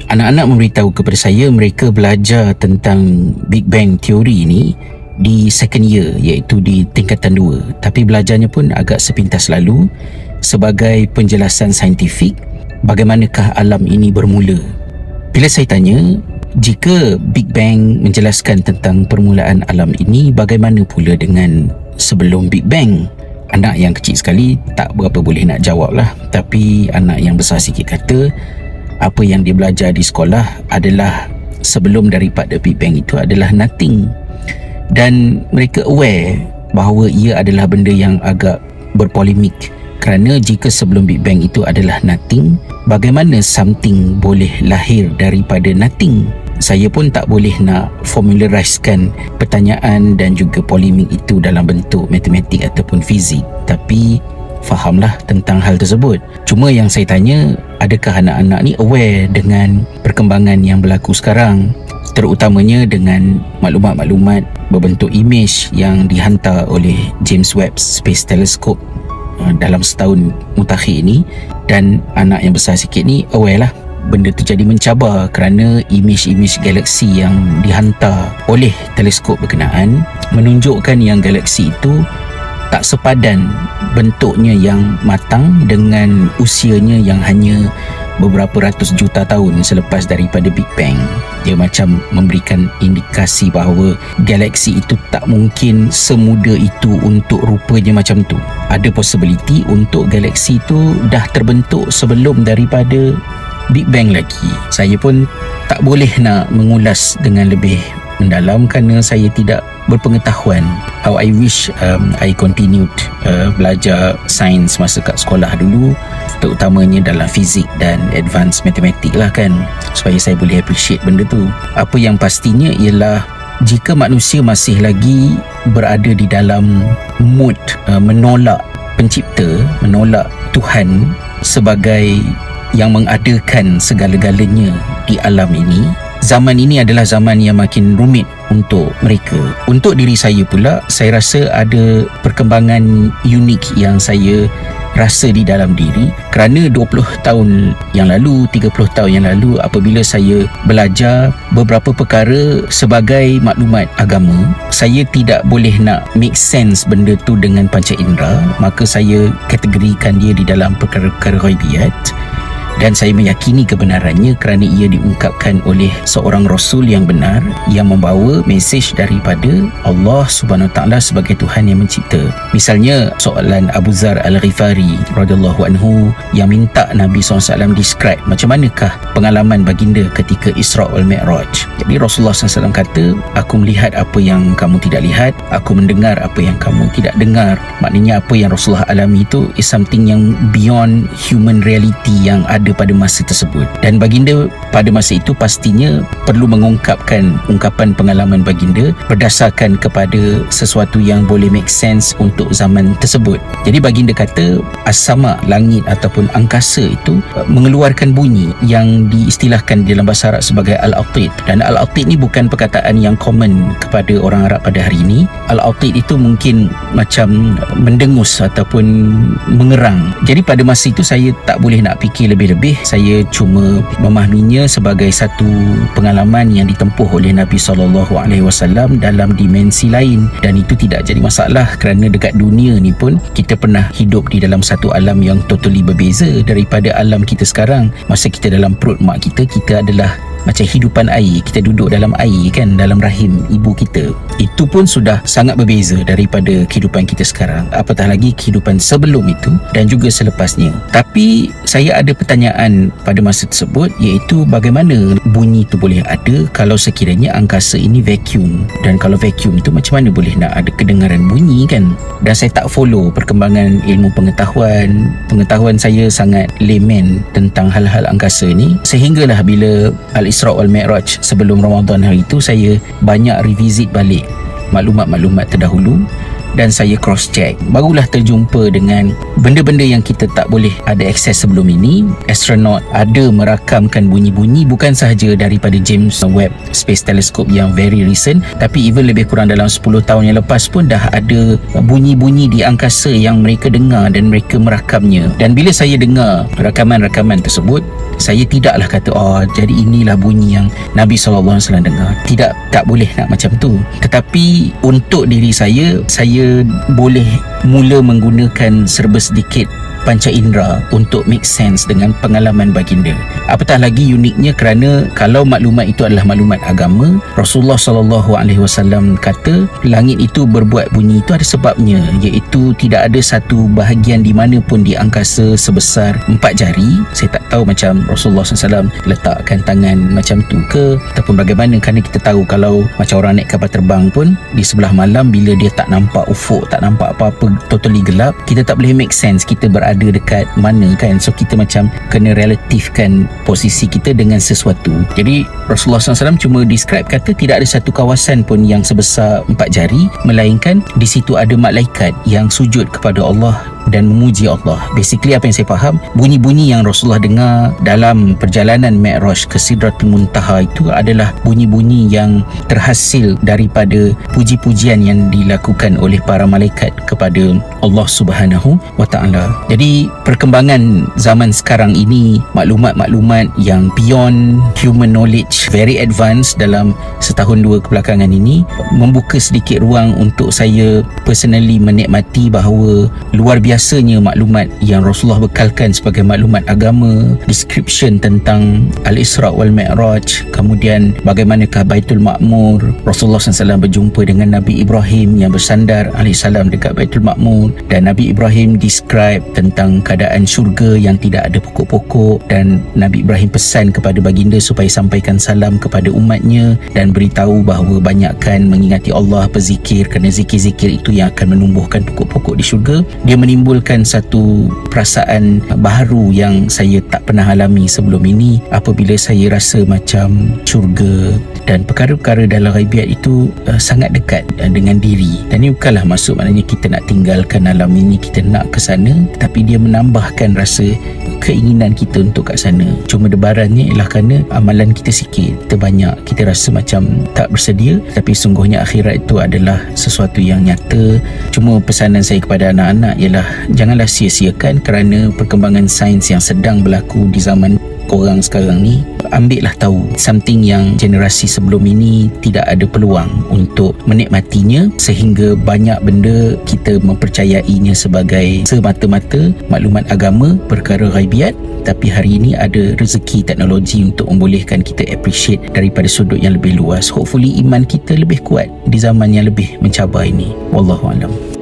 Anak-anak memberitahu kepada saya mereka belajar tentang Big Bang Theory ni di second year, iaitu di tingkatan 2. Tapi belajarnya pun agak sepintas lalu sebagai penjelasan saintifik bagaimanakah alam ini bermula. Bila saya tanya, jika Big Bang menjelaskan tentang permulaan alam ini, bagaimana pula dengan sebelum Big Bang? Anak yang kecil sekali tak berapa boleh nak jawab lah. Tapi anak yang besar sikit kata, apa yang dia belajar di sekolah adalah sebelum daripada Big Bang itu adalah nothing. Dan mereka aware bahawa ia adalah benda yang agak berpolemik. Kerana jika sebelum Big Bang itu adalah nothing, bagaimana something boleh lahir daripada nothing? Saya pun tak boleh nak formularizekan pertanyaan dan juga polemik itu dalam bentuk matematik ataupun fizik. Tapi fahamlah tentang hal tersebut. Cuma yang saya tanya, adakah anak-anak ni aware dengan perkembangan yang berlaku sekarang, terutamanya dengan maklumat-maklumat berbentuk imej yang dihantar oleh James Webb Space Telescope dalam setahun mutakhir ini. Dan anak yang besar sikit ni aware lah benda tu jadi mencabar kerana imej-imej galaksi yang dihantar oleh teleskop berkenaan menunjukkan yang galaksi itu tak sepadan bentuknya yang matang dengan usianya yang hanya beberapa ratus juta tahun selepas daripada Big Bang. Dia macam memberikan indikasi bahawa galaksi itu tak mungkin semudah itu untuk rupanya macam tu. Ada possibility untuk galaksi itu dah terbentuk sebelum daripada Big Bang lagi. Saya pun tak boleh nak mengulas dengan lebih mendalam kerana saya tidak berpengetahuan. How I wish I continued belajar sains masa kat sekolah dulu, terutamanya dalam fizik dan advanced matematik lah kan, supaya saya boleh appreciate benda tu. Apa yang pastinya ialah jika manusia masih lagi berada di dalam mood menolak pencipta, menolak Tuhan sebagai yang mengadakan segala-galanya di alam ini, zaman ini adalah zaman yang makin rumit untuk mereka. Untuk diri saya pula, saya rasa ada perkembangan unik yang saya rasa di dalam diri kerana 20 tahun yang lalu, 30 tahun yang lalu, apabila saya belajar beberapa perkara sebagai maklumat agama, saya tidak boleh nak make sense benda tu dengan panca indera, maka saya kategorikan dia di dalam perkara-perkara ghaibiyat. Dan saya meyakini kebenarannya kerana ia diungkapkan oleh seorang Rasul yang benar yang membawa mesej daripada Allah Subhanahu Wa Taala sebagai Tuhan yang mencipta. Misalnya soalan Abu Dzar Al-Ghifari radhiyallahu anhu yang minta Nabi SAW describe macam manakah pengalaman baginda ketika Isra wal Mi'raj. Jadi Rasulullah SAW kata, aku melihat apa yang kamu tidak lihat, aku mendengar apa yang kamu tidak dengar. Maknanya apa yang Rasulullah alami itu is something yang beyond human reality yang ada pada masa tersebut. Dan baginda pada masa itu pastinya perlu mengungkapkan ungkapan pengalaman baginda berdasarkan kepada sesuatu yang boleh make sense untuk zaman tersebut. Jadi baginda kata as-sama, langit ataupun angkasa itu mengeluarkan bunyi yang diistilahkan dalam bahasa Arab sebagai al-atid. Dan al-atid ni bukan perkataan yang common kepada orang Arab pada hari ini. Al-atid itu mungkin macam mendengus ataupun mengerang. Jadi pada masa itu saya tak boleh nak fikir lebih-lebih, saya cuma memahaminya sebagai satu pengalaman yang ditempuh oleh Nabi SAW dalam dimensi lain. Dan itu tidak jadi masalah kerana dekat dunia ni pun kita pernah hidup di dalam satu alam yang totally berbeza daripada alam kita sekarang. Masa kita dalam perut mak kita, kita adalah macam hidupan air, kita duduk dalam air kan, dalam rahim ibu kita. Itu pun sudah sangat berbeza daripada kehidupan kita sekarang, apatah lagi kehidupan sebelum itu dan juga selepasnya. Tapi saya ada pertanyaan pada masa tersebut, iaitu bagaimana bunyi itu boleh ada kalau sekiranya angkasa ini vacuum, dan kalau vacuum itu macam mana boleh nak ada kedengaran bunyi kan. Dan saya tak follow perkembangan ilmu pengetahuan saya sangat layman tentang hal-hal angkasa ni, sehinggalah bila Al-Isra wal Mi'raj sebelum Ramadan hari itu saya banyak revisit balik maklumat-maklumat terdahulu dan saya cross check, barulah terjumpa dengan benda-benda yang kita tak boleh ada akses sebelum ini. Astronaut ada merakamkan bunyi-bunyi bukan sahaja daripada James Webb Space Telescope yang very recent, tapi even lebih kurang dalam 10 tahun yang lepas pun dah ada bunyi-bunyi di angkasa yang mereka dengar dan mereka merakamnya. Dan bila saya dengar rakaman-rakaman tersebut, Saya tidaklah kata jadi inilah bunyi yang Nabi SAW dengar. Tak boleh nak macam tu. Tetapi untuk diri saya boleh mula menggunakan serba sedikit panca indera untuk make sense dengan pengalaman baginda. Apatah lagi uniknya kerana kalau maklumat itu adalah maklumat agama, Rasulullah SAW kata langit itu berbuat bunyi itu ada sebabnya, iaitu tidak ada satu bahagian di mana pun di angkasa sebesar 4 jari. Saya tak tahu macam Rasulullah SAW letakkan tangan macam tu ke ataupun bagaimana, kerana kita tahu kalau macam orang naik kapal terbang pun di sebelah malam bila dia tak nampak ufuk, tak nampak apa-apa, totally gelap, kita tak boleh make sense kita berada dekat mana kan. So kita macam kena relatifkan posisi kita dengan sesuatu. Jadi Rasulullah SAW cuma describe, kata tidak ada satu kawasan pun yang sebesar 4 jari, melainkan di situ ada malaikat yang sujud kepada Allah dan memuji Allah. Basically apa yang saya faham, bunyi-bunyi yang Rasulullah dengar dalam perjalanan Mi'raj ke Sidratul Muntaha itu adalah bunyi-bunyi yang terhasil daripada puji-pujian yang dilakukan oleh para malaikat kepada Allah Subhanahu wa Ta'ala. Jadi perkembangan zaman sekarang ini, maklumat-maklumat yang beyond human knowledge, very advanced dalam setahun dua kebelakangan ini, membuka sedikit ruang untuk saya personally menikmati bahawa luar biasanya maklumat yang Rasulullah bekalkan sebagai maklumat agama, description tentang Al-Isra' wal Mi'raj, kemudian bagaimanakah Baitul Ma'mur, Rasulullah SAW berjumpa dengan Nabi Ibrahim yang bersandar alaihissalam dekat Baitul Ma'mur, dan Nabi Ibrahim describe tentang keadaan syurga yang tidak ada pokok-pokok, dan Nabi Ibrahim pesan kepada baginda supaya sampaikan salam kepada umatnya dan beritahu bahawa banyakkan mengingati Allah, berzikir, kerana zikir-zikir itu yang akan menumbuhkan pokok-pokok di syurga. Dia menimbulkan satu perasaan baharu yang saya tak pernah alami sebelum ini apabila saya rasa macam syurga dan perkara-perkara dalam ghaibiat itu sangat dekat dengan diri. Dan ini bukanlah maksud maknanya kita nak tinggalkan alam ini, kita nak ke sana, tapi dia menambahkan rasa keinginan kita untuk kat sana. Cuma debarannya ialah kerana amalan kita sikit, kita banyak, kita rasa macam tak bersedia, tapi sungguhnya akhirat itu adalah sesuatu yang nyata. Cuma pesanan saya kepada anak-anak ialah janganlah sia-siakan kerana perkembangan sains yang sedang berlaku di zaman korang sekarang ni. Ambillah tahu something yang generasi sebelum ini tidak ada peluang untuk menikmatinya, sehingga banyak benda kita mempercayainya sebagai semata-mata maklumat agama, perkara ghaibiat, tapi hari ini ada rezeki teknologi untuk membolehkan kita appreciate daripada sudut yang lebih luas. Hopefully iman kita lebih kuat di zaman yang lebih mencabar ini. Wallahualam.